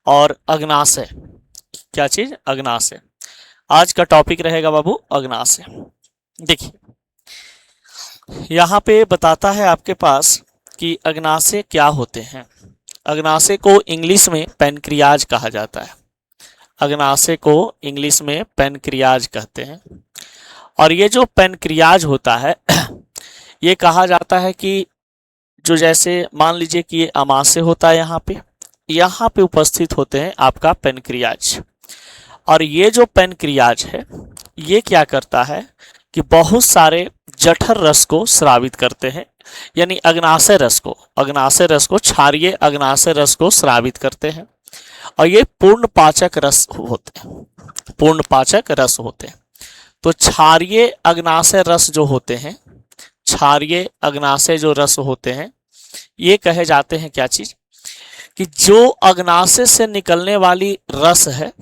और अग्नाशय। क्या चीज? अग्नाशय। आज का टॉपिक रहेगा बाबू अग्नाशय। देखिए यहाँ पे बताता है आपके पास कि अग्नाशय क्या होते हैं। अग्नाशय को इंग्लिश में पैनक्रियाज कहा जाता है। अग्नाशय को इंग्लिश में पैनक्रियाज कहते हैं। और ये जो पैनक्रियाज होता है ये कहा जाता है कि जो जैसे मान लीजिए कि ये अमाशय होता है, यहाँ पे उपस्थित होते हैं आपका पैनक्रियाज। और ये जो पैनक्रियाज है ये क्या करता है कि बहुत सारे जठर रस को स्रावित करते हैं, यानी अग्नाशय रस को क्षारीय अग्नाशय रस को स्रावित करते हैं। और ये पूर्ण पाचक रस होते हैं। तो क्षारीय अग्नाशय रस जो होते हैं, क्षारीय अग्नाशय जो रस होते हैं, ये कहे जाते हैं क्या चीज? कि जो अग्नाशय से निकलने वाली रस है,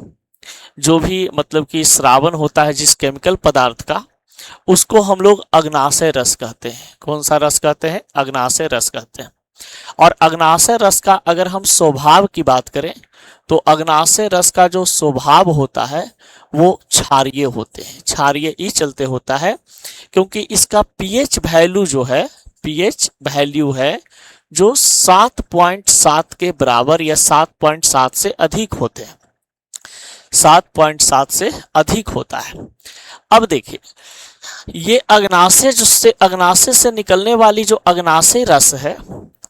जो भी मतलब कि श्रावण होता है जिस केमिकल पदार्थ का, उसको हम लोग अग्नाशय रस कहते हैं। कौन सा रस कहते हैं? अग्नाशय रस कहते हैं। और अग्नाशय रस का अगर हम स्वभाव की बात करें तो अग्नाशय रस का जो स्वभाव होता है वो क्षारीय होते हैं। क्षारीय इस चलते होता है क्योंकि इसका पीएच वैल्यू है जो 7.7 के बराबर या 7.7 से अधिक होते हैं। 7.7 से अधिक होता है। अब देखिए ये अग्नाशय से निकलने वाली जो अग्नाशय रस है,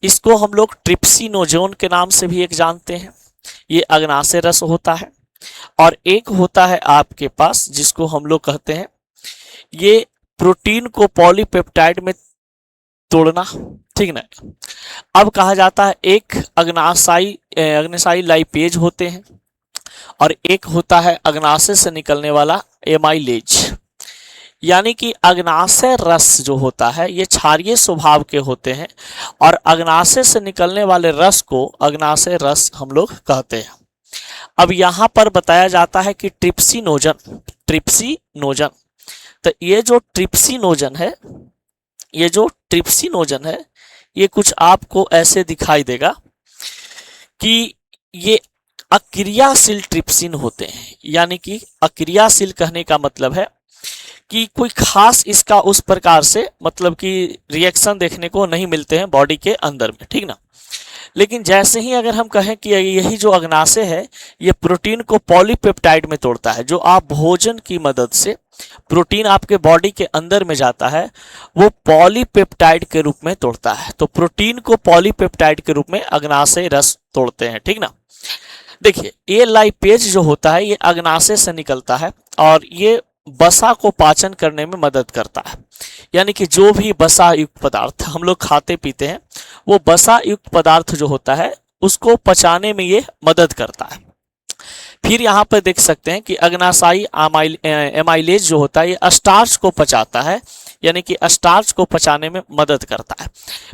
इसको हम लोग ट्रिप्सिनोजोन के नाम से भी एक जानते हैं। ये अग्नाशय रस होता है। और एक होता है आपके पास जिसको हम लोग कहते हैं, ये प्रोटीन को पॉलीपेप्टाइड में तोड़ना, ठीक ना। अब कहा जाता है एक अग्नाशयी लाइपेज होते हैं और एक होता है अग्नाशय से निकलने वाला एमाइलेज। यानी कि अग्नाशय रस जो होता है ये क्षारीय स्वभाव के होते हैं और अग्नाशय से निकलने वाले रस को अग्नाशय रस हम लोग कहते हैं। अब यहाँ पर बताया जाता है कि ट्रिप्सिनोजन, तो ये जो ट्रिप्सिनोजन है ये कुछ आपको ऐसे दिखाई देगा कि ये अक्रियाशील ट्रिप्सिन होते हैं। यानी कि अक्रियाशील कहने का मतलब है कि कोई खास इसका उस प्रकार से मतलब कि रिएक्शन देखने को नहीं मिलते हैं बॉडी के अंदर में, ठीक ना। लेकिन जैसे ही अगर हम कहें कि यही जो अग्नाशय है ये प्रोटीन को पॉलीपेप्टाइड में तोड़ता है, जो आप भोजन की मदद से प्रोटीन आपके बॉडी के अंदर में जाता है वो पॉलीपेप्टाइड के रूप में तोड़ता है। तो प्रोटीन को पॉलीपेप्टाइड के रूप में अग्नाशय रस तोड़ते हैं, ठीक ना। देखिए ये लाइपेज जो होता है ये अग्नाशय से निकलता है और ये वसा को पाचन करने में मदद करता है। यानी कि जो भी वसा युक्त पदार्थ हम लोग खाते पीते हैं वो वसा युक्त पदार्थ जो होता है उसको पचाने में ये मदद करता है। फिर यहाँ पर देख सकते हैं कि अग्नाशयी एमाइलेज जो होता है ये स्टार्च को पचाता है, यानी कि स्टार्च को पचाने में मदद करता है।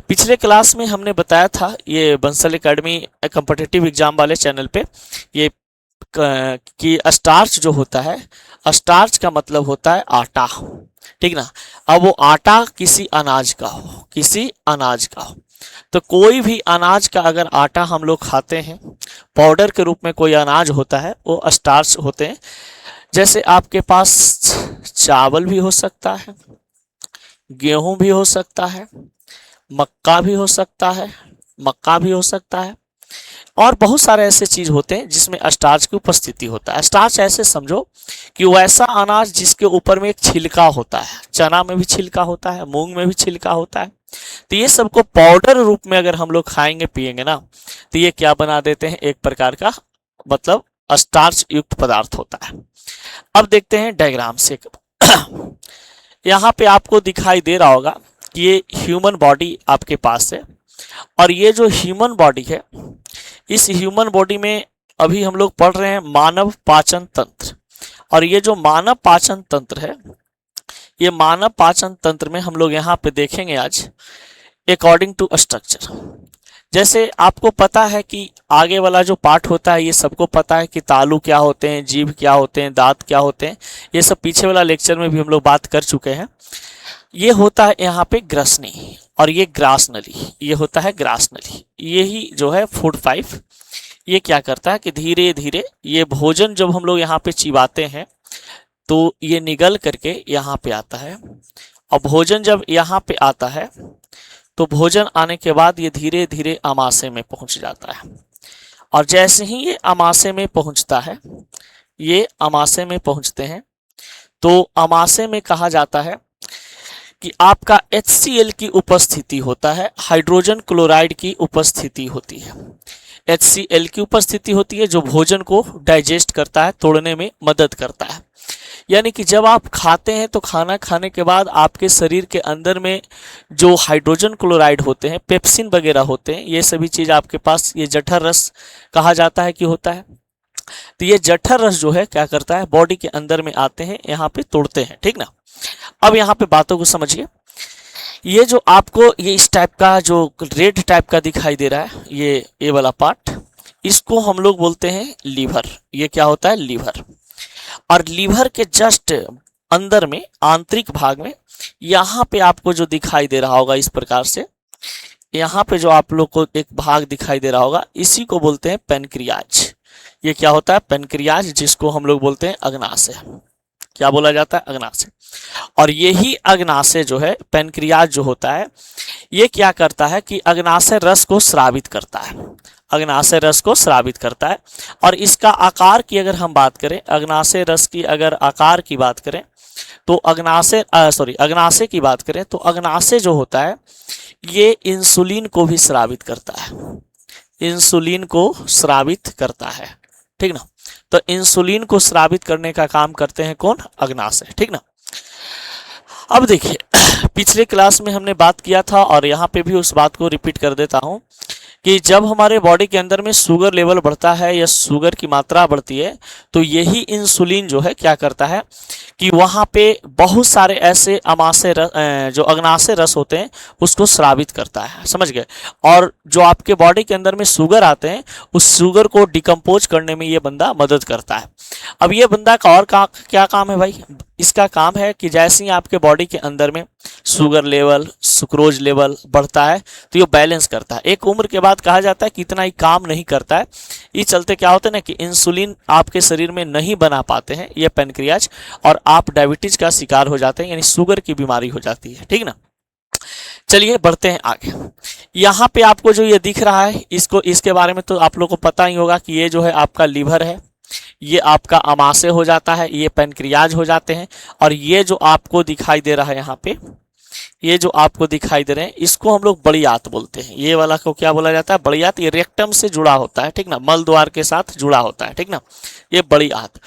पिछले क्लास में हमने बताया था, ये बंसल एकेडमी कॉम्पिटिटिव एग्जाम वाले चैनल पे, ये कि स्टार्च जो होता है, स्टार्च का मतलब होता है आटा, ठीक ना। अब वो आटा किसी अनाज का हो, तो कोई भी अनाज का अगर आटा हम लोग खाते हैं, पाउडर के रूप में कोई अनाज होता है वो स्टार्च होते हैं। जैसे आपके पास चावल भी हो सकता है, गेहूं भी हो सकता है, मक्का भी हो सकता है और बहुत सारे ऐसे चीज होते हैं जिसमें स्टार्च की उपस्थिति होता है। स्टार्च ऐसे समझो कि वैसा अनाज जिसके ऊपर में एक छिलका होता है, चना में भी छिलका होता है, मूंग में भी छिलका होता है। तो ये सबको पाउडर रूप में अगर हम लोग खाएंगे पिएंगे ना, तो ये क्या बना देते हैं, एक प्रकार का मतलब स्टार्च युक्त पदार्थ होता है। अब देखते हैं डायग्राम से। यहाँ पे आपको दिखाई दे रहा होगा कि ये ह्यूमन बॉडी आपके पास है और ये जो ह्यूमन बॉडी है, इस ह्यूमन बॉडी में अभी हम लोग पढ़ रहे हैं मानव पाचन तंत्र। और ये जो मानव पाचन तंत्र है, ये मानव पाचन तंत्र में हम लोग यहाँ पे देखेंगे आज अकॉर्डिंग टू स्ट्रक्चर। जैसे आपको पता है कि आगे वाला जो पार्ट होता है ये सबको पता है कि तालु क्या होते हैं, जीभ क्या होते हैं, दांत क्या होते हैं, ये सब पीछे वाला लेक्चर में भी हम लोग बात कर चुके हैं। ये होता है यहाँ पे ग्रसनी और ये ग्रास नली, ये होता है ग्रास नली। यही जो है फूड पाइप, ये क्या करता है कि धीरे धीरे ये भोजन जब हम लोग यहाँ पे चिबाते हैं तो ये निगल करके यहाँ पे आता है, और भोजन जब यहाँ पे आता है तो भोजन आने के बाद ये धीरे धीरे आमाशय में पहुंच जाता है। और जैसे ही ये आमाशय में पहुंचता है, ये आमाशय में पहुंचते हैं तो आमाशय में कहा जाता है कि आपका HCl की उपस्थिति होता है, हाइड्रोजन क्लोराइड की उपस्थिति होती है। HCl की उपस्थिति होती है जो भोजन को डाइजेस्ट करता है, तोड़ने में मदद करता है। यानी कि जब आप खाते हैं तो खाना खाने के बाद आपके शरीर के अंदर में जो हाइड्रोजन क्लोराइड होते हैं, पेप्सिन वगैरह होते हैं, ये सभी चीज़ आपके पास, ये जठर रस कहा जाता है कि होता है। तो ये जठर रस जो है क्या करता है, बॉडी के अंदर में आते हैं, यहाँ पे तोड़ते हैं, ठीक ना। अब यहाँ पे बातों को समझिए। ये जो आपको ये इस टाइप का जो रेड टाइप का दिखाई दे रहा है, ये वाला पार्ट, इसको हम लोग बोलते हैं लीवर। ये क्या होता है, लीवर। और लीवर के जस्ट अंदर में, आंतरिक भाग में, यहाँ पे आपको जो दिखाई दे रहा होगा इस प्रकार से, यहाँ पे जो आप लोग को एक भाग दिखाई दे रहा होगा, इसी को बोलते हैं पेनक्रियाज। ये क्या होता है, पेनक्रियाज, जिसको हम लोग बोलते हैं अग्नाशय। क्या बोला जाता है, अग्नाशय। और यही अग्नाशय जो है, पेनक्रियाज जो होता है, ये क्या करता है कि अग्नाशय रस को स्रावित करता है, अग्नाशय रस को स्रावित करता है। और इसका आकार की अगर हम बात करें, अग्नाशय रस की अगर आकार की बात करें तो अग्नाशय की बात करें तो अग्नाशय जो होता है ये इंसुलिन को भी स्रावित करता है, इंसुलिन को स्रावित करता है, ठीक ना। तो इंसुलिन को स्रावित करने का काम करते हैं कौन, अग्नाशय, ठीक ना। अब देखिए, पिछले क्लास में हमने बात किया था और यहाँ पे भी उस बात को रिपीट कर देता हूँ कि जब हमारे बॉडी के अंदर में शुगर लेवल बढ़ता है या शुगर की मात्रा बढ़ती है तो यही इंसुलिन जो है क्या करता है कि वहाँ पे बहुत सारे ऐसे अमाशय जो अग्नाशय रस होते हैं उसको स्रावित करता है, समझ गए। और जो आपके बॉडी के अंदर में शुगर आते हैं उस शुगर को डिकम्पोज करने में ये बंदा मदद करता है। अब ये बंदा का और क्या काम है भाई, इसका काम है कि जैसे ही आपके बॉडी के अंदर में शुगर लेवल, सुक्रोज लेवल बढ़ता है तो ये बैलेंस करता है। एक उम्र के बाद कहा जाता है कि इतना ही काम नहीं करता है, इस चलते क्या होता है ना कि इंसुलिन आपके शरीर में नहीं बना पाते हैं ये पेनक्रियाज, और आप डायबिटीज का शिकार हो जाते हैं, यानी शुगर की बीमारी हो जाती है, ठीक ना। चलिए बढ़ते हैं आगे। यहाँ पे आपको जो ये दिख रहा है, इसके बारे में तो आप लोग को पता ही होगा कि ये जो है आपका लीवर है, ये आपका अमाशय हो जाता है, ये पेनक्रियाज हो जाते हैं। और ये जो आपको दिखाई दे रहा है यहाँ पे, ये जो आपको दिखाई दे रहे हैं, इसको हम लोग बड़ी आंत बोलते हैं। ये वाला को क्या बोला जाता है, बड़ी आंत। ये रेक्टम से जुड़ा होता है, ठीक ना, मल द्वार के साथ जुड़ा होता है, ठीक ना, ये बड़ी आंत।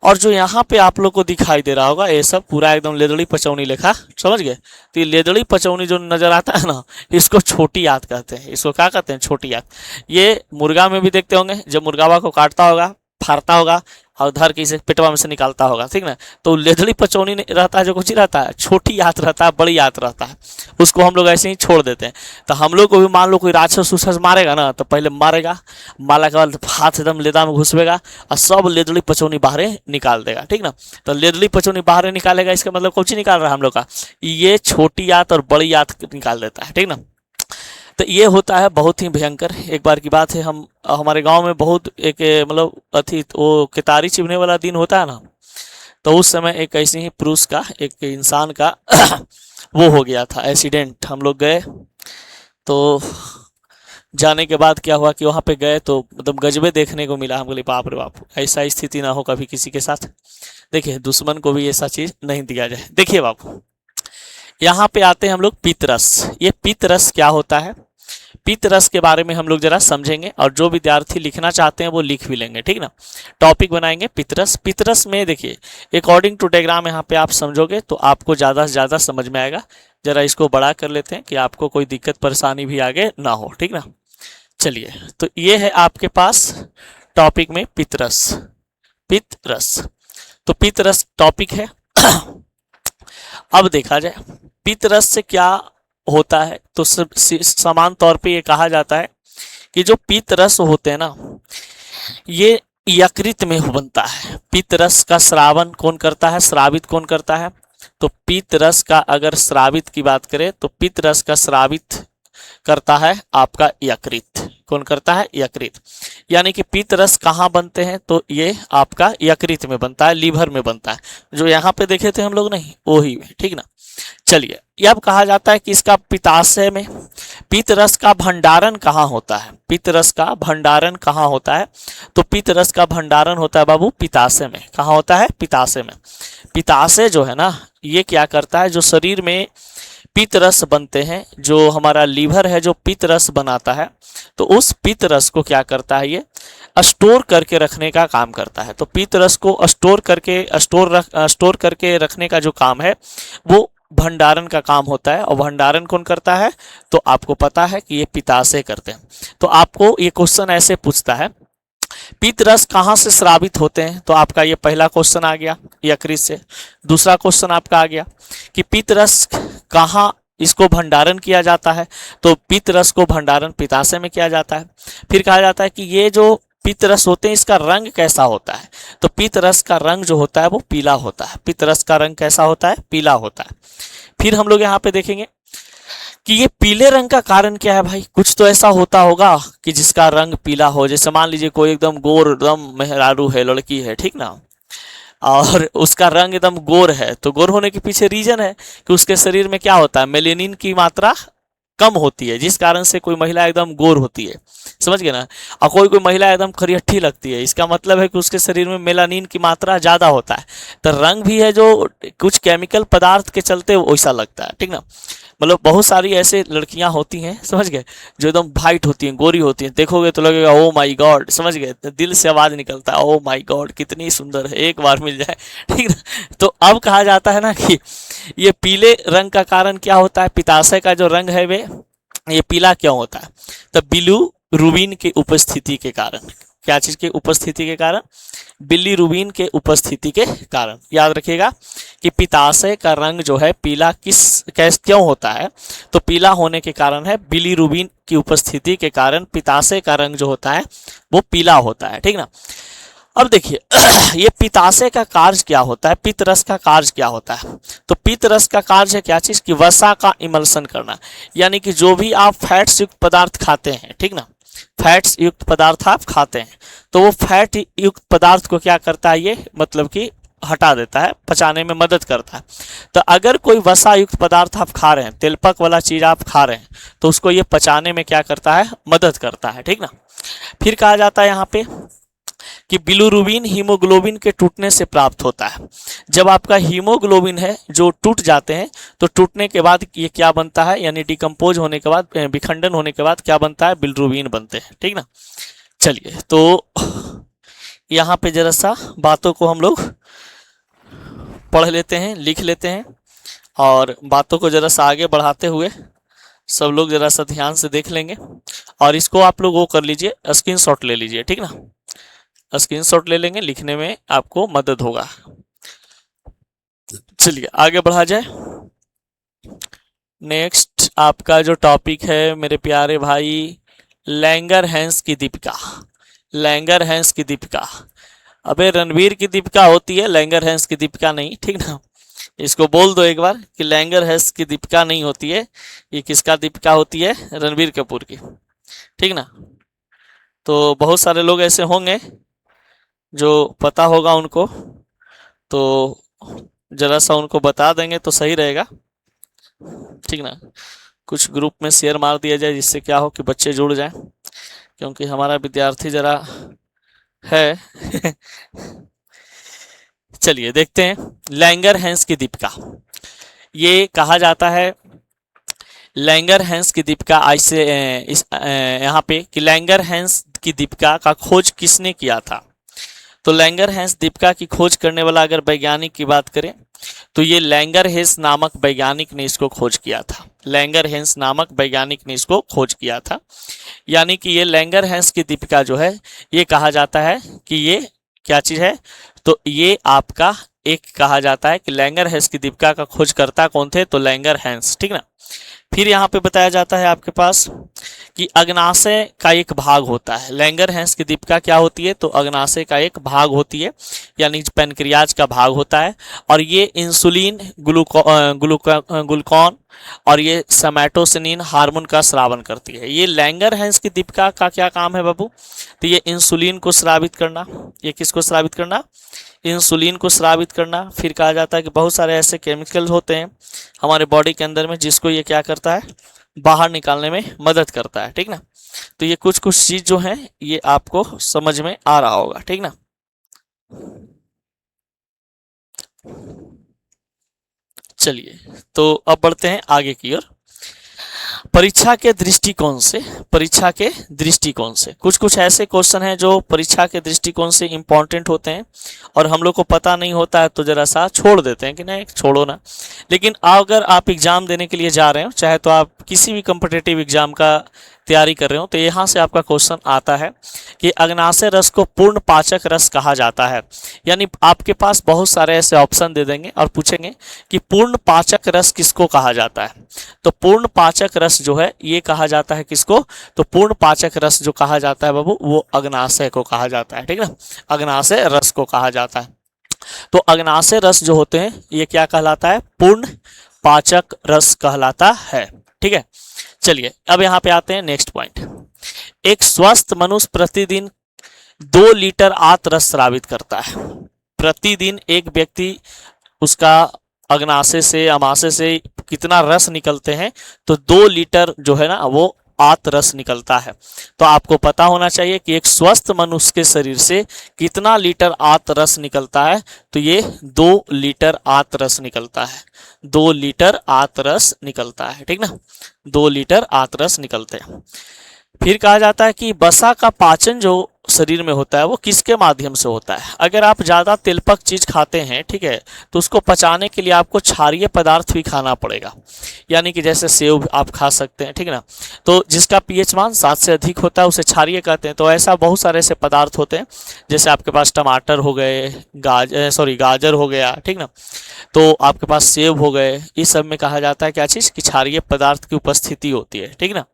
और जो यहाँ पे आप लोग को दिखाई दे रहा होगा, ये सब पूरा एकदम लेदड़ी पचौनी लेखा, समझ गए। तो ये लेदड़ी पचौनी जो नजर आता है ना, इसको छोटी आंत कहते हैं। इसको क्या कहते हैं, छोटी आंत। ये मुर्गा में भी देखते होंगे, जब मुर्गावा को काटता होगा, फाड़ता होगा और धर के इसे पेटवा में से निकालता होगा, ठीक ना। तो लेदड़ी पचौनी रहता है, जो कुछ रहता है, छोटी आंत रहता है, बड़ी आंत रहता है, उसको हम लोग ऐसे ही छोड़ देते हैं। तो हम लोग को भी मान लो कोई राक्षस उक्षस मारेगा ना, तो पहले मारेगा, मारने के बाद हाथ एकदम लेदा में घुसवेगा और सब लेदड़ी पचौनी बाहर निकाल देगा, ठीक ना। तो लेदड़ी पचौनी बाहर निकालेगा, इसका मतलब कुछ निकाल रहा है हम लोग का, ये छोटी आंत और बड़ी आंत निकाल देता है, ठीक ना। तो ये होता है बहुत ही भयंकर। एक बार की बात है, हमारे गांव में बहुत एक मतलब वो केतारी चिबने वाला दिन होता है ना, तो उस समय एक ऐसे ही पुरुष का, एक इंसान का वो हो गया था एक्सीडेंट। हम लोग गए, तो जाने के बाद क्या हुआ कि वहाँ पे गए तो मतलब गजबे देखने को मिला। हम बोले बाप रे बाप, ऐसा स्थिति ना हो कभी किसी के साथ। देखिए, दुश्मन को भी ऐसा चीज नहीं दिया जाए। देखिए बाबू, यहाँ पे आते हैं हम लोग पित्तरस। ये पित्तरस क्या होता है, पित्तरस के बारे में हम लोग जरा समझेंगे, और जो विद्यार्थी लिखना चाहते हैं वो लिख भी लेंगे, ठीक ना। टॉपिक बनाएंगे पित्तरस। पित्तरस में देखिए, अकॉर्डिंग टू डायग्राम यहाँ पे आप समझोगे तो आपको ज़्यादा से ज़्यादा समझ में आएगा। जरा इसको बड़ा कर लेते हैं कि आपको कोई दिक्कत परेशानी भी आगे ना हो, ठीक ना। चलिए, तो ये है आपके पास टॉपिक में पित्तरस। पित्तरस, तो पित्तरस टॉपिक है। अब देखा जाए पित्तरस से क्या होता है, तो समान तौर पे ये कहा जाता है कि जो पित्तरस होते हैं ना, ये यकृत में बनता है। पित्तरस का स्रावन कौन करता है, स्रावित कौन करता है, तो पित्तरस का अगर स्रावित की बात करें तो पित्तरस का स्रावित करता है आपका यकृत। कौन करता है? यकृत। यानी कि पित्त रस कहाँ बनते हैं? तो ये आपका यकृत में बनता है, लीवर में बनता है, जो यहाँ पे देखे थे हम लोग, नहीं वही में, ठीक ना। चलिए, ये अब कहा जाता है कि इसका पित्ताशय में पित्त रस का भंडारण कहाँ होता है? पित्त रस का भंडारण कहाँ होता है? तो पित्त रस का भंडारण होता है बाबू पित्ताशय में। कहाँ होता है? पित्ताशय में। पित्ताशय जो है ना, ये क्या करता है, जो शरीर में पित्त रस बनते हैं, जो हमारा लीवर है जो पित्त रस बनाता है, तो उस पित्त रस को क्या करता है, ये स्टोर करके रखने का काम करता है। तो पित्त रस को स्टोर करके रखने का जो काम है वो भंडारण का काम होता है। और भंडारण कौन करता है? तो आपको पता है कि ये पित्ताशय करते हैं। तो आपको ये क्वेश्चन ऐसे पूछता है, पित्त रस कहाँ से स्रावित होते हैं? तो आपका ये पहला क्वेश्चन आ गया यकृत से। दूसरा क्वेश्चन आपका आ गया कि पित्त रस कहाँ इसको भंडारण किया जाता है? तो पित्त रस को भंडारण पित्ताशय में किया जाता है। फिर कहा जाता है कि ये जो पित्त रस होते हैं इसका रंग कैसा होता है? तो पित्त रस का रंग जो होता है वो पीला होता है। पित्त रस का रंग कैसा होता है? पीला होता है। फिर हम लोग यहाँ पे देखेंगे कि ये पीले रंग का कारण क्या है भाई? कुछ तो ऐसा होता होगा कि जिसका रंग पीला हो। जैसे मान लीजिए कोई एकदम गोर एकदम मेहरारू है, लड़की है, ठीक ना, और उसका रंग एकदम गोर है, तो गोर होने के पीछे रीजन है कि उसके शरीर में क्या होता है, मेलेनिन की मात्रा कम होती है, जिस कारण से कोई महिला एकदम गोर होती है, समझ गए ना। और कोई महिला एकदम खरियठी लगती है, इसका मतलब है कि उसके शरीर में मेलानिन की मात्रा ज़्यादा होता है। तो रंग भी है जो कुछ केमिकल पदार्थ के चलते वैसा लगता है, ठीक ना। मतलब बहुत सारी ऐसे लड़कियां होती हैं, समझ गए, जो एकदम वाइट होती हैं, गोरी होती हैं, देखोगे तो लगेगा ओ माई गॉड, समझ गए, दिल से आवाज़ निकलता है ओ माई गॉड कितनी सुंदर है, एक बार मिल जाए, ठीक ना। तो अब कहा जाता है ना कि ये पीले रंग का कारण क्या होता है? पित्ताशय का जो रंग है वे ये पीला क्यों होता है? तो बिलीरुबिन की उपस्थिति के कारण। क्या चीज के उपस्थिति के कारण? बिलीरुबिन के उपस्थिति के कारण। याद रखिएगा कि पित्ताशय का रंग जो है पीला क्यों होता है? तो पीला होने के कारण है बिलीरुबिन की उपस्थिति के कारण पित्ताशय का रंग जो होता है वो पीला होता है, ठीक ना। अब देखिए ये पित्ताशय का कार्य क्या होता है, पित्त रस का कार्य क्या होता है? तो पित्त रस का कार्य है क्या चीज की? वसा का इमल्सन करना। यानी कि जो भी आप फैट्स युक्त पदार्थ खाते हैं, ठीक ना, फैट्स युक्त पदार्थ आप खाते हैं, तो वो फैट युक्त पदार्थ को क्या करता है, ये मतलब कि हटा देता है, पचाने में मदद करता है। तो अगर कोई वसा युक्त पदार्थ आप खा रहे हैं, तेलपक वाला चीज आप खा रहे हैं, तो उसको ये पचाने में क्या करता है? मदद करता है, ठीक ना। फिर कहा जाता है यहाँ पे कि बिलीरुबिन हीमोग्लोबिन के टूटने से प्राप्त होता है। जब आपका हीमोग्लोबिन है जो टूट जाते हैं, तो टूटने के बाद ये क्या बनता है, यानी डिकम्पोज होने के बाद, विखंडन होने के बाद क्या बनता है? बिलीरुबिन बनते हैं, ठीक ना। चलिए, तो यहाँ पे जरा सा बातों को हम लोग पढ़ लेते हैं, लिख लेते हैं, और बातों को जरा सा आगे बढ़ाते हुए सब लोग जरा सा ध्यान से देख लेंगे। और इसको आप लोग वो कर लीजिए, स्क्रीनशॉट ले लीजिए, ठीक ना, स्क्रीनशॉट ले लेंगे, लिखने में आपको मदद होगा। चलिए आगे बढ़ा जाए। नेक्स्ट आपका जो टॉपिक है मेरे प्यारे भाई, लैंगरहैंस की दीपिका। लैंगरहैंस की दीपिका, अबे रणवीर की दीपिका होती है, लैंगरहैंस की दीपिका नहीं, ठीक ना। इसको बोल दो एक बार कि लैंगरहैंस की दीपिका नहीं होती है, ये किसका दीपिका होती है? रणवीर कपूर की, ठीक ना। तो बहुत सारे लोग ऐसे होंगे जो पता होगा उनको, तो जरा सा उनको बता देंगे तो सही रहेगा, ठीक ना। कुछ ग्रुप में शेयर मार दिया जाए जिससे क्या हो कि बच्चे जुड़ जाएं, क्योंकि हमारा विद्यार्थी जरा है चलिए देखते हैं लैंगरहैंस की दीपिका। ये कहा जाता है लैंगरहैंस की दीपिका ऐसे इस यहाँ पे कि लैंगरहैंस की दीपिका का खोज किसने किया था? तो लैंगरहैंस दीपिका की खोज करने वाला अगर वैज्ञानिक की बात करें तो ये लैंगरहैंस नामक वैज्ञानिक ने इसको खोज किया था। लैंगरहैंस नामक वैज्ञानिक ने इसको खोज किया था। यानी कि ये लैंगरहैंस की दीपिका जो है, ये कहा जाता है कि ये क्या चीज है? तो ये आपका एक कहा जाता है कि लैंगरहैंस की दीपिका का खोजकर्ता कौन थे? तो लैंगरहैंस, ठीक ना। फिर यहाँ पे बताया जाता है आपके पास कि अग्नाशय का एक भाग होता है। लैंगरहैंस की दीपिका क्या होती है? तो अग्नाशय का एक भाग होती है, यानी पैनक्रियाज का भाग होता है। और ये इंसुलिन, ग्लूकॉन और ये सोमैटोसिनिन हार्मोन का स्रावन करती है। ये लैंगरहैंस की दीपिका का क्या काम है बाबू? तो ये इंसुलिन को स्रावित करना। ये किसको स्रावित करना? इंसुलिन को स्रावित करना। फिर कहा जाता है कि बहुत सारे ऐसे केमिकल्स होते हैं हमारे बॉडी के अंदर में जिसको ये क्या करता है? बाहर निकालने में मदद करता है, ठीक ना। तो ये कुछ कुछ चीज जो है ये आपको समझ में आ रहा होगा, ठीक ना। चलिए तो अब बढ़ते हैं आगे की ओर। परीक्षा के दृष्टिकोण से कुछ कुछ ऐसे क्वेश्चन हैं जो परीक्षा के दृष्टिकोण से इंपॉर्टेंट होते हैं और हम लोग को पता नहीं होता है तो जरा सा छोड़ देते हैं कि नहीं छोड़ो ना। लेकिन अगर आप एग्जाम देने के लिए जा रहे हो, चाहे तो आप किसी भी कॉम्पिटिटिव एग्जाम का तैयारी कर रहे हो, तो यहाँ से आपका क्वेश्चन आता है कि अग्नाशय रस को पूर्ण पाचक रस कहा जाता है। यानी आपके पास बहुत सारे ऐसे ऑप्शन दे देंगे और पूछेंगे कि पूर्ण पाचक रस किसको कहा जाता है। तो पूर्ण पाचक रस जो है ये कहा जाता है किसको? तो पूर्ण पाचक रस जो कहा जाता है बाबू वो अग्नाशय को कहा जाता है, ठीक ना। अग्नाशय रस को कहा जाता है। तो अग्नाशय रस जो होते हैं ये क्या कहलाता है? पूर्ण पाचक रस कहलाता है, ठीक है। चलिए अब यहाँ पे आते हैं नेक्स्ट पॉइंट। एक स्वस्थ मनुष्य प्रतिदिन 2 लीटर आत रस स्रावित करता है। प्रतिदिन एक व्यक्ति उसका अग्नाशय से, अमाशय से कितना रस निकलते हैं? तो 2 लीटर जो है ना वो आत रस निकलता है। तो आपको पता होना चाहिए कि एक स्वस्थ मनुष्य के शरीर से कितना लीटर आत रस निकलता है? तो ये 2 लीटर आत रस निकलता है। 2 लीटर आत रस निकलता है, ठीक ना। 2 लीटर आत रस निकलते हैं। फिर कहा जाता है कि वसा का पाचन जो शरीर में होता है वो किसके माध्यम से होता है? अगर आप ज़्यादा तेलपक चीज़ खाते हैं, ठीक है, तो उसको पचाने के लिए आपको क्षारीय पदार्थ भी खाना पड़ेगा। यानी कि जैसे सेव आप खा सकते हैं, ठीक ना। तो जिसका पीएच मान 7 से अधिक होता है उसे क्षारीय कहते हैं। तो ऐसा बहुत सारे ऐसे पदार्थ होते हैं, जैसे आपके पास टमाटर हो गए, गाजर हो गया, ठीक ना। तो आपके पास सेव हो गए, इस सब में कहा जाता है क्या चीज़? कि क्षारीय पदार्थ की उपस्थिति होती है, ठीक ना।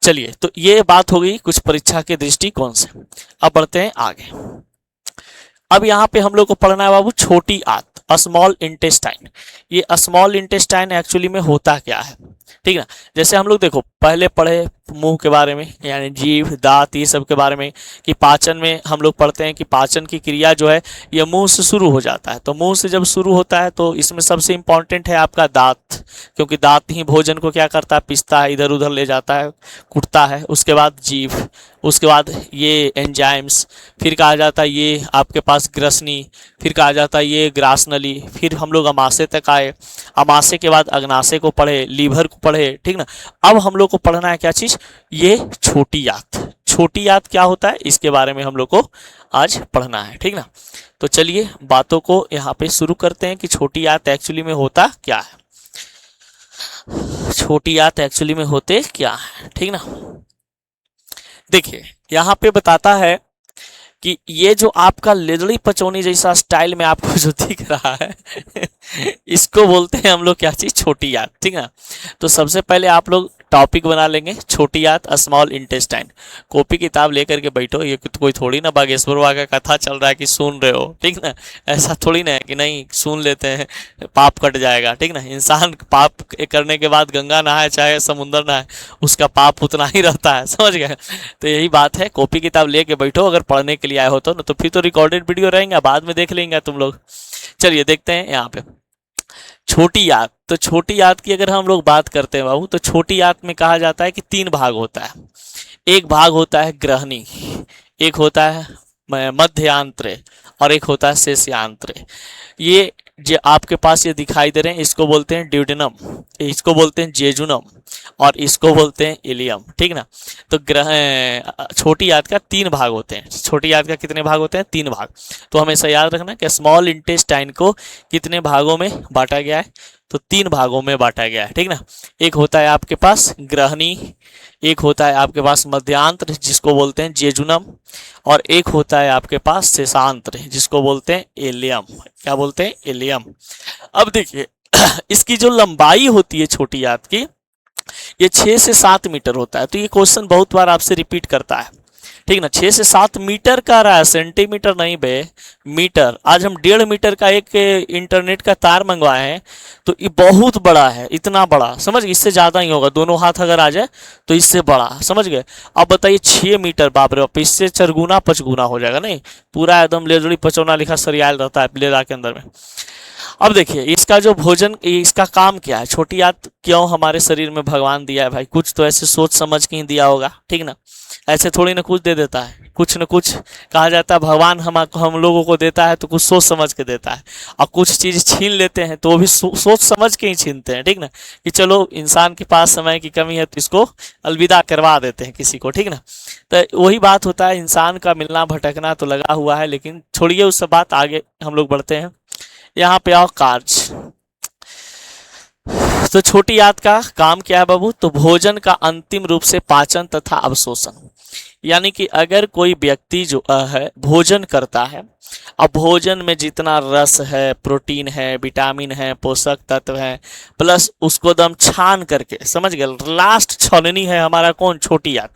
चलिए तो ये बात हो गई कुछ परीक्षा के दृष्टिकोण से। अब बढ़ते हैं आगे। अब यहाँ पे हम लोग को पढ़ना है बाबू छोटी आंत, स्मॉल इंटेस्टाइन। ये स्मॉल इंटेस्टाइन एक्चुअली में होता क्या है, ठीक है ना। जैसे हम लोग देखो पहले पढ़े मुंह के बारे में, यानी जीभ, दांत, ये सब के बारे में, कि पाचन में हम लोग पढ़ते हैं कि पाचन की क्रिया जो है ये मुंह से शुरू हो जाता है। तो मुंह से जब शुरू होता है तो इसमें सबसे इंपॉर्टेंट है आपका दांत, क्योंकि दांत ही भोजन को क्या करता है? पिसता है, इधर उधर ले जाता है, कुटता है। उसके बाद जीभ, उसके बाद ये एंजाइम्स, फिर कहा जाता है ये आपके पास ग्रसनी, फिर कहा जाता है ये ग्रासनली, फिर हम लोग अमाशय तक आए। अमाशय के बाद अग्नाशय को पढ़े, लीवर को पढ़े, ठीक ना। अब हम लोग को पढ़ना है क्या चीज? ये छोटी आंत। छोटी आंत क्या होता है इसके बारे में हम लोग को आज पढ़ना है, ठीक ना। तो चलिए बातों को यहाँ पे शुरू करते हैं कि छोटी आंत एक्चुअली में होता क्या है। छोटी आंत एक्चुअली में होते क्या है, ठीक ना। देखिए यहाँ पे बताता है कि ये जो आपका लेदड़ी पचौनी जैसा स्टाइल में आपको जो दिख रहा है इसको बोलते हैं हम लोग क्या चीज? छोटी आंत, ठीक है। तो सबसे पहले आप लोग टॉपिक बना लेंगे छोटी आंत, स्मॉल इंटेस्टाइन। कॉपी किताब लेकर के बैठो, ये कोई थोड़ी ना बागेश्वर वाला का कथा चल रहा है कि सुन रहे हो, ठीक ना। ऐसा थोड़ी ना है कि नहीं सुन लेते हैं पाप कट जाएगा, ठीक ना। इंसान पाप करने के बाद गंगा नहाए चाहे समुद्र नहाए उसका पाप उतना ही रहता है, समझ गए। तो यही बात है, कॉपी किताब लेके बैठो अगर पढ़ने के लिए आए हो तो, ना तो फिर तो रिकॉर्डेड वीडियो रहेंगे, बाद में देख लेंगे तुम लोग। चलिए देखते हैं यहाँ पे छोटी आंत। तो छोटी आंत की अगर हम लोग बात करते हैं बाबू, तो छोटी आंत में कहा जाता है कि 3 भाग होता है। एक भाग होता है ग्रहणी, एक होता है मध्यांत्र और एक होता है शेषयांत्र। ये जो आपके पास ये दिखाई दे रहे हैं इसको बोलते हैं ड्यूडेनम, इसको बोलते हैं जेजुनम और इसको बोलते हैं इलियम, ठीक ना। तो छोटी आंत का 3 भाग होते हैं। छोटी आंत का कितने भाग होते हैं? 3 भाग। तो हमेशा याद रखना कि स्मॉल इंटेस्टाइन को कितने भागों में बांटा गया है? तो 3 भागों में बांटा गया है, ठीक ना। एक होता है आपके पास ग्रहणी, एक होता है आपके पास मध्यांत्र जिसको बोलते हैं जेजुनम, और एक होता है आपके पास शेषांत्र जिसको बोलते हैं एलियम। क्या बोलते हैं? एलियम। अब देखिए इसकी जो लंबाई होती है छोटी आंत की, ये 6 से 7 मीटर होता है। तो ये क्वेश्चन बहुत बार आपसे रिपीट करता है, ठीक ना। 6 से 7 मीटर का रहा है, सेंटीमीटर नहीं बे, मीटर। आज हम 1.5 मीटर का एक इंटरनेट का तार मंगवाए हैं, तो ये बहुत बड़ा है, इतना बड़ा, समझ गए। इससे ज़्यादा ही होगा, दोनों हाथ अगर आ जाए तो इससे बड़ा, समझ गए। अब बताइए 6 मीटर, बाप रे बाप, इससे 4 गुना 5 गुना हो जाएगा, नहीं पूरा एकदम लेजड़ी पचौना लिखा सरियाल रहता है लेदा के अंदर में। अब देखिए इसका जो भोजन, इसका काम क्या है, छोटी आंत क्यों हमारे शरीर में भगवान दिया है भाई, कुछ तो ऐसे सोच समझ के ही दिया होगा, ठीक ना। ऐसे थोड़ी ना कुछ दे देता है, कुछ न कुछ कहा जाता है भगवान हम लोगों को देता है तो कुछ सोच समझ के देता है, और कुछ चीज़ छीन लेते हैं तो वो भी सोच समझ के ही छीनते हैं, ठीक ना। कि चलो इंसान के पास समय की कमी है तो इसको अलविदा करवा देते हैं किसी को, ठीक ना। तो वही बात होता है, इंसान का मिलना भटकना तो लगा हुआ है, लेकिन छोड़िए उस सब बात, आगे हम लोग बढ़ते हैं। यहाँ पे आओ कार्य। तो छोटी आंत का काम क्या है बाबू, तो भोजन का अंतिम रूप से पाचन तथा अवशोषण। यानी कि अगर कोई व्यक्ति जो है भोजन करता है, अब भोजन में जितना रस है, प्रोटीन है, विटामिन है, पोषक तत्व है, प्लस उसको दम छान करके, समझ गए, लास्ट छाननी है हमारा कौन, छोटी आंत,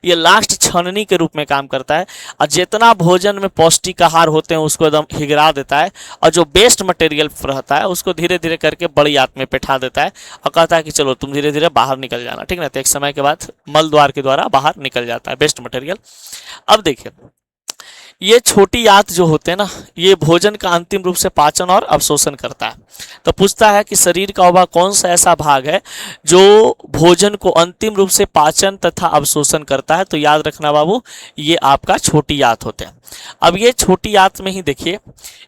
ये लास्ट छाननी के रूप में काम करता है। और जितना भोजन में पौष्टिक आहार होते हैं उसको एकदम हिगरा देता है, और जो बेस्ट मटेरियल रहता है उसको धीरे धीरे करके बड़ी आंत में बैठा देता है, और कहता है कि चलो तुम धीरे धीरे बाहर निकल जाना, ठीक ना। तो एक समय के बाद मल द्वार के द्वारा बाहर निकल जाता है बेस्ट मटेरियल। अब देखिए ये छोटी आंत जो होते हैं ना, ये भोजन का अंतिम रूप से पाचन और अवशोषण करता है। तो पूछता है कि शरीर का वह कौन सा ऐसा भाग है जो भोजन को अंतिम रूप से पाचन तथा अवशोषण करता है, तो याद रखना बाबू ये आपका छोटी आंत होते हैं। अब ये छोटी आंत में ही देखिए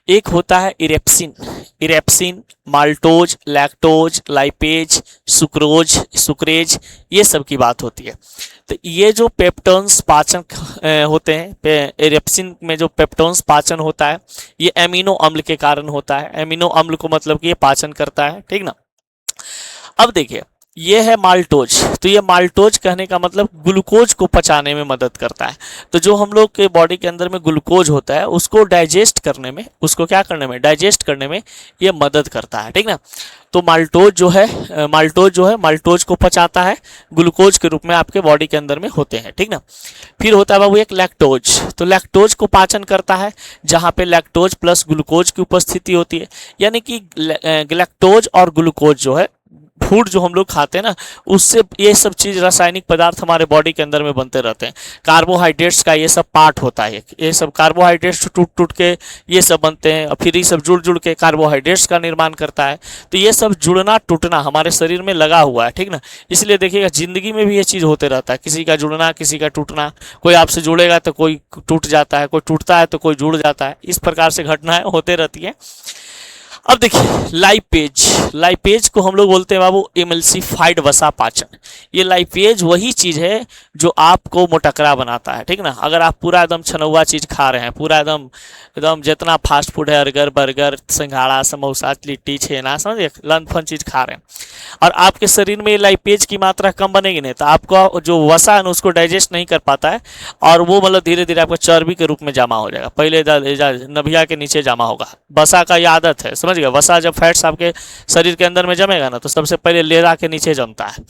एक होता है erepsin, erepsin, maltose, lactose, lipase, sucrose, sucrase, ये सब की बात होती है। तो ये जो पेप्टोन्स पाचन होते हैं, इरेप्सिन में जो पेप्टोन्स पाचन होता है ये एमिनो अम्ल के कारण होता है। एमिनो अम्ल को मतलब कि ये पाचन करता है, ठीक ना। अब देखिए ये है माल्टोज, तो ये माल्टोज कहने का मतलब ग्लूकोज को पचाने में मदद करता है। तो जो हम लोग के बॉडी के अंदर में ग्लूकोज होता है उसको डाइजेस्ट करने में, उसको क्या करने में, डाइजेस्ट करने में ये मदद करता है, ठीक ना। तो माल्टोज जो है, माल्टोज को पचाता है, ग्लूकोज के रूप में आपके बॉडी के अंदर में होते हैं, ठीक ना। फिर होता है बाबू एक लैक्टोज, तो लैक्टोज को पाचन करता है जहाँ पे लैक्टोज प्लस ग्लूकोज की उपस्थिति होती है। यानी कि लैक्टोज और ग्लूकोज जो है फूड जो हम लोग खाते हैं ना, उससे ये सब चीज़ रासायनिक पदार्थ हमारे बॉडी के अंदर में बनते रहते हैं। कार्बोहाइड्रेट्स का ये सब पार्ट होता है, ये सब कार्बोहाइड्रेट्स टूट टूट के ये सब बनते हैं, और फिर ये सब जुड़ जुड़ के कार्बोहाइड्रेट्स का निर्माण करता है। तो ये सब जुड़ना टूटना हमारे शरीर में लगा हुआ है, ठीक ना। इसलिए देखिएगा जिंदगी में भी ये चीज़ होते रहता है, किसी का जुड़ना किसी का टूटना, कोई आपसे जुड़ेगा तो कोई टूट जाता है, कोई टूटता है तो कोई जुड़ जाता है, इस प्रकार से घटनाएं होते रहती हैं। अब देखिए लाइपेज, लाइपेज को हम लोग बोलते हैं बाबू इमल्सिफाइड वसा पाचन। ये लाइपेज वही चीज़ है जो आपको मोटकरा बनाता है, ठीक ना। अगर आप पूरा एकदम छनौआ चीज़ खा रहे हैं, पूरा एकदम एकदम जितना फास्ट फूड है, अर्गर बर्गर सिंघाड़ा समोसा लिट्टी छेना, समझिए लन फन चीज़ खा रहे हैं, और आपके शरीर में लाइपेज की मात्रा कम बनेगी नहीं, तो आपको जो वसा है ना उसको डाइजेस्ट नहीं कर पाता है, और वो मतलब धीरे धीरे आपका चर्बी के रूप में जमा हो जाएगा। पहले नभिया के नीचे जमा होगा, वसा का ये आदत है, समझ गए। वसा जब फैट्स आपके शरीर के अंदर में जमेगा ना, तो सबसे पहले लेदा के नीचे जमता है,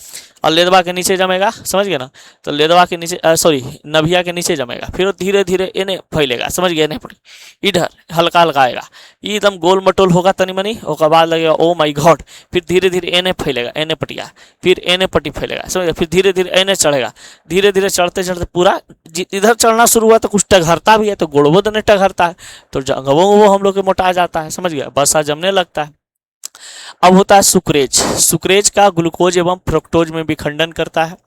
और लेदवा के नीचे जमेगा, समझ गए ना। तो लेदवा के नीचे सॉरी नभिया के नीचे जमेगा, फिर धीरे धीरे इन्हें फैलेगा, समझ गए, इन्हें इधर हल्का हल्का आएगा, ये एकदम गोल मटोल होगा तनी मनी, उसके बाद लगेगा ओ माई गॉड, फिर धीरे धीरे एने फैलेगा, एने पटिया, फिर एने पट्टी फैलेगा, समझ गए। फिर धीरे धीरे एने चढ़ेगा, धीरे धीरे चढ़ते चढ़ते पूरा इधर चढ़ना शुरू हुआ तो कुछ टघरता भी है, तो गोड़बो दने टघरता है, तो जंगवों वो हम लोग के मोटा जाता है, समझ गया, बसा जमने लगता है। अब होता है सुक्रेज, सुक्रेज का ग्लूकोज एवं फ्रक्टोज में विखंडन करता है।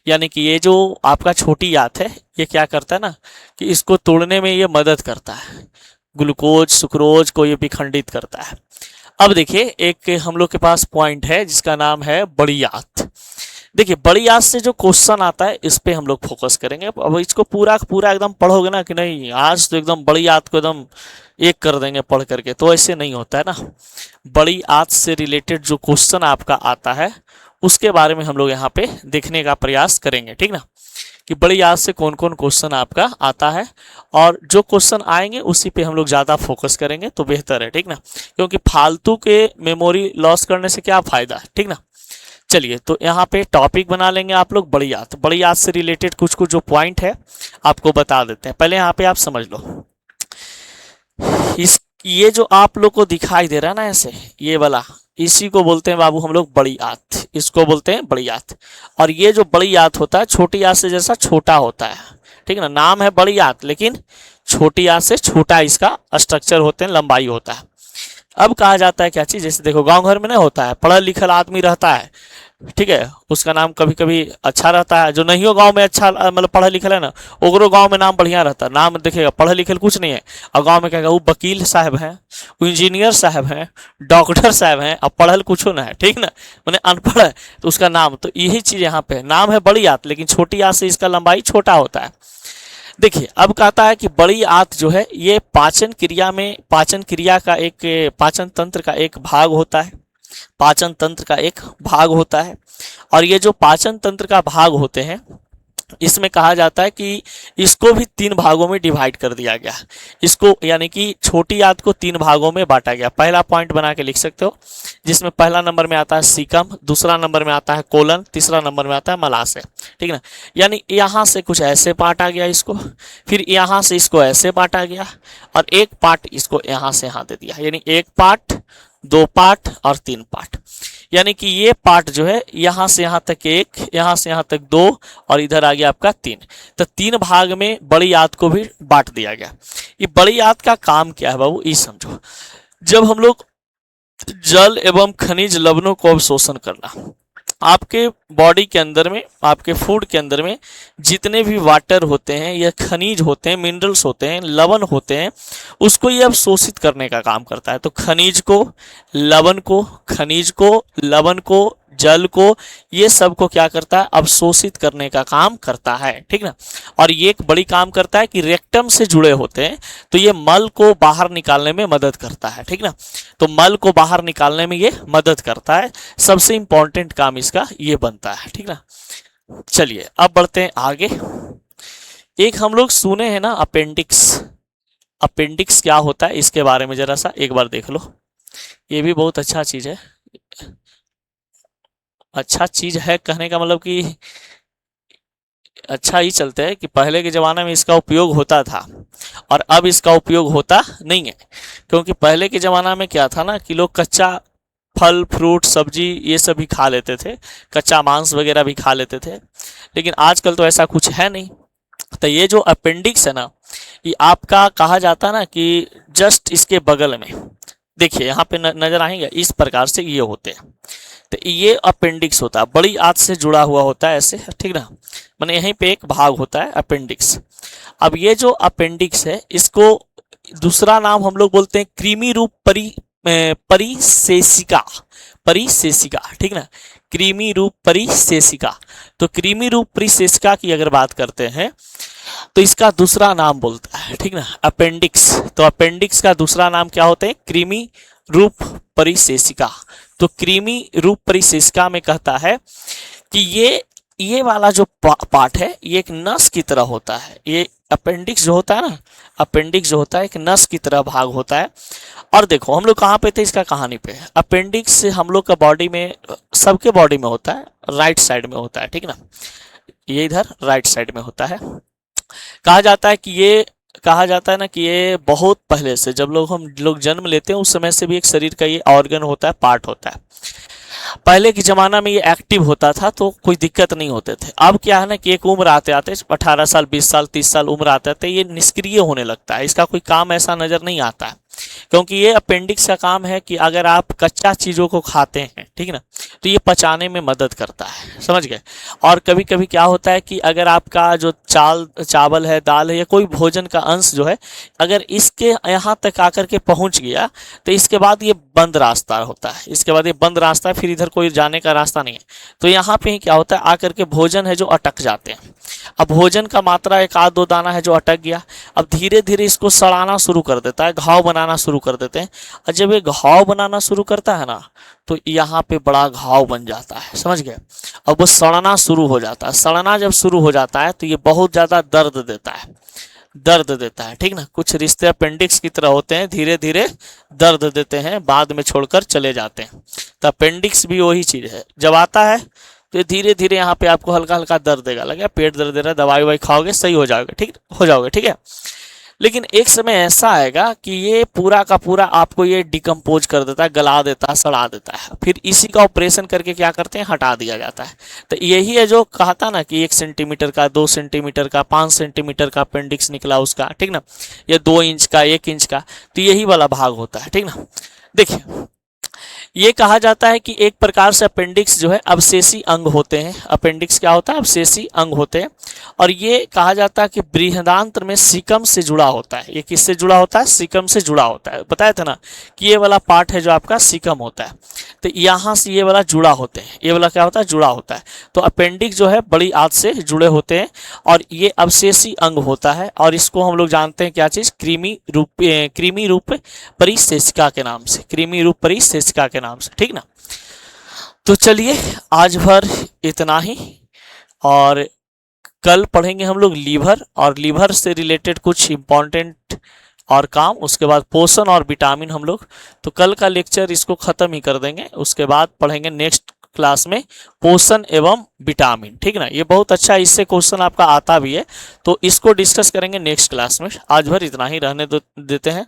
यानी कि ये जो आपका छोटी आंत है ये क्या करता है ना, कि इसको तोड़ने में ये मदद करता है, ग्लूकोज सुक्रोज को ये विखंडित करता है। अब देखिए एक हम लोग के पास पॉइंट है जिसका नाम है बड़ी आंत। देखिए बड़ी आंत से जो क्वेश्चन आता है इस पे हम लोग फोकस करेंगे। अब इसको पूरा पूरा एकदम पढ़ोगे ना कि नहीं आज तो एकदम बड़ी आंत को एकदम एक कर देंगे पढ़ करके, तो ऐसे नहीं होता है ना। बड़ी आंत से रिलेटेड जो क्वेश्चन आपका आता है उसके बारे में हम लोग यहाँ पे देखने का प्रयास करेंगे, ठीक ना, कि बड़ी आंत से कौन कौन क्वेश्चन आपका आता है, और जो क्वेश्चन आएंगे उसी पे हम लोग ज़्यादा फोकस करेंगे तो बेहतर है, ठीक ना। क्योंकि फालतू के मेमोरी लॉस करने से क्या फ़ायदा है, ठीक ना। चलिए तो यहाँ पे टॉपिक बना लेंगे आप लोग बड़ी आंत। बड़ी आंत से रिलेटेड कुछ कुछ जो पॉइंट है आपको बता देते हैं। पहले यहाँ पे आप समझ लो, इस ये जो आप लोग को दिखाई दे रहा है ना ऐसे, ये वाला, इसी को बोलते हैं बाबू हम लोग बड़ी आंत, इसको बोलते हैं बड़ी आंत। और ये जो बड़ी आंत होता है छोटी आंत से जैसा छोटा होता है, ठीक है ना, नाम है बड़ी आंत लेकिन छोटी आंत से छोटा इसका स्ट्रक्चर होते हैं, लंबाई होता है। अब कहा जाता है क्या चीज, जैसे देखो गांव घर में नहीं होता है, पढ़ा लिखल आदमी रहता है, ठीक है, उसका नाम कभी कभी अच्छा रहता है, जो नहीं हो गांव में अच्छा मतलब पढ़ा लिखल है ना, ओकरो गांव में नाम बढ़िया रहता है, नाम देखेगा पढ़ा लिखल कुछ नहीं है, और गांव में कहेगा वो वकील साहब हैं, वो इंजीनियर साहब हैं, डॉक्टर साहब हैं, अब पढ़ल कुछ ना है, ठीक ना, मैंने अनपढ़ है तो उसका नाम, तो यही चीज यहाँ पे नाम है बड़ी आंत लेकिन छोटी आंत से इसका लंबाई छोटा होता है। देखिए अब कहता है कि बड़ी आंत जो है ये पाचन क्रिया में, पाचन क्रिया का एक, पाचन तंत्र का एक भाग होता है, पाचन तंत्र का एक भाग होता है। और ये जो पाचन तंत्र का भाग होते हैं इसमें कहा जाता है कि इसको भी 3 भागों में डिवाइड कर दिया गया, इसको यानी कि छोटी आंत को 3 भागों में बांटा गया। पहला पॉइंट बना के लिख सकते हो, जिसमें पहला नंबर में आता है सीकम, दूसरा नंबर में आता है कोलन, तीसरा नंबर में आता है मलाशय, ठीक ना। यानी यहाँ से कुछ ऐसे बांटा गया इसको, फिर यहाँ से इसको ऐसे बांटा गया, और एक पार्ट इसको यहाँ से यहाँ दे दिया, यानी 1 पार्ट, 2 पार्ट और 3 पार्ट। यानी कि ये पार्ट जो है यहाँ से यहाँ तक 1, यहाँ से यहाँ तक 2 और इधर आ गया आपका 3, तो 3 भाग में बड़ी आंत को भी बांट दिया गया। ये बड़ी आंत का काम क्या है बाबू, ये समझो। जब हम लोग जल एवं खनिज लवणों को अवशोषण करना, आपके बॉडी के अंदर में, आपके फूड के अंदर में जितने भी वाटर होते हैं या खनिज होते हैं, मिनरल्स होते हैं, लवण होते हैं, उसको ये अवशोषित करने का काम करता है। तो खनिज को, लवण को, खनिज को, लवण को, जल को, ये सब को क्या करता है, अवशोषित करने का काम करता है, ठीक ना। और ये एक बड़ी काम करता है कि रेक्टम से जुड़े होते हैं, तो ये मल को बाहर निकालने में मदद करता है, ठीक ना। तो मल को बाहर निकालने में ये मदद करता है, सबसे इंपॉर्टेंट काम इसका ये बनता है, ठीक ना। चलिए अब बढ़ते हैं आगे। एक हम लोग सुने हैं ना अपेंडिक्स, अपेंडिक्स क्या होता है इसके बारे में जरा सा एक बार देख लो, ये भी बहुत अच्छा चीज है। अच्छा चीज है कहने का मतलब कि अच्छा ही चलते हैं कि पहले के ज़माने में इसका उपयोग होता था और अब इसका उपयोग होता नहीं है। क्योंकि पहले के ज़माना में क्या था ना कि लोग कच्चा फल फ्रूट सब्जी ये सब भी खा लेते थे, कच्चा मांस वगैरह भी खा लेते थे, लेकिन आजकल तो ऐसा कुछ है नहीं। तो ये जो अपेंडिक्स है ना, ये आपका कहा जाता है ना कि जस्ट इसके बगल में देखिए यहाँ पे नजर आएंगे, इस प्रकार से ये होते हैं। तो ये अपेंडिक्स होता है, बड़ी आंत से जुड़ा हुआ होता है ऐसे, ठीक ना, माने यहीं पे एक भाग होता है अपेंडिक्स। अब ये जो अपेंडिक्स है इसको दूसरा नाम हम लोग बोलते हैं कृमि रूप परिशेषिका, परिशेषिका, ठीक ना, कृमि रूप परिशेषिका। तो कृमि रूप परिशेषिका की अगर बात करते हैं तो इसका दूसरा नाम बोलता है, ठीक ना, अपेंडिक्स। तो अपेंडिक्स का दूसरा नाम क्या होता है, कृमि रूप परिशेषिका। तो कृमि रूप परिशेषिका में कहता है कि ये वाला जो पार्ट है ये एक नस की तरह होता है। ये अपेंडिक्स जो होता है ना, अपेंडिक्स जो होता है एक नस की तरह भाग होता है। और देखो हम लोग कहाँ पे थे, इसका कहानी पे। अपेंडिक्स हम लोग का बॉडी में, सबके बॉडी में होता है, राइट साइड में होता है, ठीक ना, ये इधर राइट साइड में होता है। कहा जाता है कि ये, कहा जाता है ना कि ये बहुत पहले से, जब हम लोग जन्म लेते हैं उस समय से भी एक शरीर का ये ऑर्गन होता है, पार्ट होता है। पहले के जमाना में ये एक्टिव होता था तो कोई दिक्कत नहीं होते थे। अब क्या है ना कि एक उम्र आते आते 18 साल 20 साल 30 साल उम्र आते आते ये निष्क्रिय होने लगता है, इसका कोई काम ऐसा नजर नहीं आता है। क्योंकि ये अपेंडिक्स का काम है कि अगर आप कच्चा चीज़ों को खाते हैं, ठीक ना, तो ये पचाने में मदद करता है, समझ गए। और कभी कभी क्या होता है कि अगर आपका जो चावल है, दाल है या कोई भोजन का अंश जो है अगर इसके यहाँ तक आकर के पहुँच गया तो इसके बाद ये बंद रास्ता होता है, इसके बाद ये बंद रास्ता है, फिर इधर कोई जाने का रास्ता नहीं है। तो यहाँ पे ही क्या होता है, आकर के भोजन है जो अटक जाते हैं। अब भोजन का मात्रा 1-2 दाना है जो अटक गया, अब धीरे धीरे इसको सड़ाना शुरू कर देता है, घाव बनाना शुरू कर देते हैं। और जब ये घाव बनाना शुरू करता है ना तो यहाँ पे बड़ा घाव बन जाता है, समझ गए। अब वो सड़ना शुरू हो जाता है, सड़ना जब शुरू हो जाता है तो ये बहुत ज़्यादा दर्द देता है। दर्द देता है, ठीक ना। कुछ रिश्ते अपेंडिक्स की तरह होते हैं, धीरे धीरे दर्द देते हैं, बाद में छोड़कर चले जाते हैं। तो अपेंडिक्स भी वही चीज है, जब आता है तो धीरे धीरे यहाँ पे आपको हल्का हल्का दर्द देगा, लगे पेट दर्द दे रहा है, दवाई ववाई खाओगे सही हो जाओगे, ठीक हो जाओगे, ठीक है। लेकिन एक समय ऐसा आएगा कि ये पूरा का पूरा आपको ये डिकम्पोज कर देता है, गला देता है, सड़ा देता है, फिर इसी का ऑपरेशन करके क्या करते हैं, हटा दिया जाता है। तो यही है जो कहा था ना कि 1 सेंटीमीटर का, 2 सेंटीमीटर का, 5 सेंटीमीटर का अपेंडिक्स निकला उसका, ठीक ना, या 2 इंच का, 1 इंच का, तो यही वाला भाग होता है, ठीक ना। देखिए ये कहा जाता है कि एक प्रकार से अपेंडिक्स जो है अवशेषी अंग होते हैं। अपेंडिक्स क्या होता है, अवशेषी अंग होते हैं। और ये कहा जाता है कि बृहदांत्र में सीकम से जुड़ा होता है। ये किससे जुड़ा होता है, सीकम से जुड़ा होता है। बताया था ना कि ये वाला पार्ट है जो आपका सीकम होता है, तो यहाँ से ये वाला जुड़ा होते हैं, ये वाला क्या होता है, जुड़ा होता है। तो अपेंडिक्स जो है बड़ी आंत से जुड़े होते हैं और ये अवशेषी अंग होता है। और इसको हम लोग जानते हैं क्या चीज, कृमि रूप परिशेषिका के नाम से, कृमि रूप परिशेषिका के नाम से, ठीक ना। तो चलिए आज भर इतना ही, और कल पढ़ेंगे हम लोग लीवर, और लीवर से रिलेटेड कुछ इंपॉर्टेंट और काम, उसके बाद पोषण और विटामिन हम लोग। तो कल का लेक्चर इसको खत्म ही कर देंगे, उसके बाद पढ़ेंगे नेक्स्ट क्लास में पोषण एवं विटामिन, ठीक ना। ये बहुत अच्छा, इससे क्वेश्चन आपका आता भी है, तो इसको डिस्कस करेंगे नेक्स्ट क्लास में। आज भर इतना ही रहने देते हैं।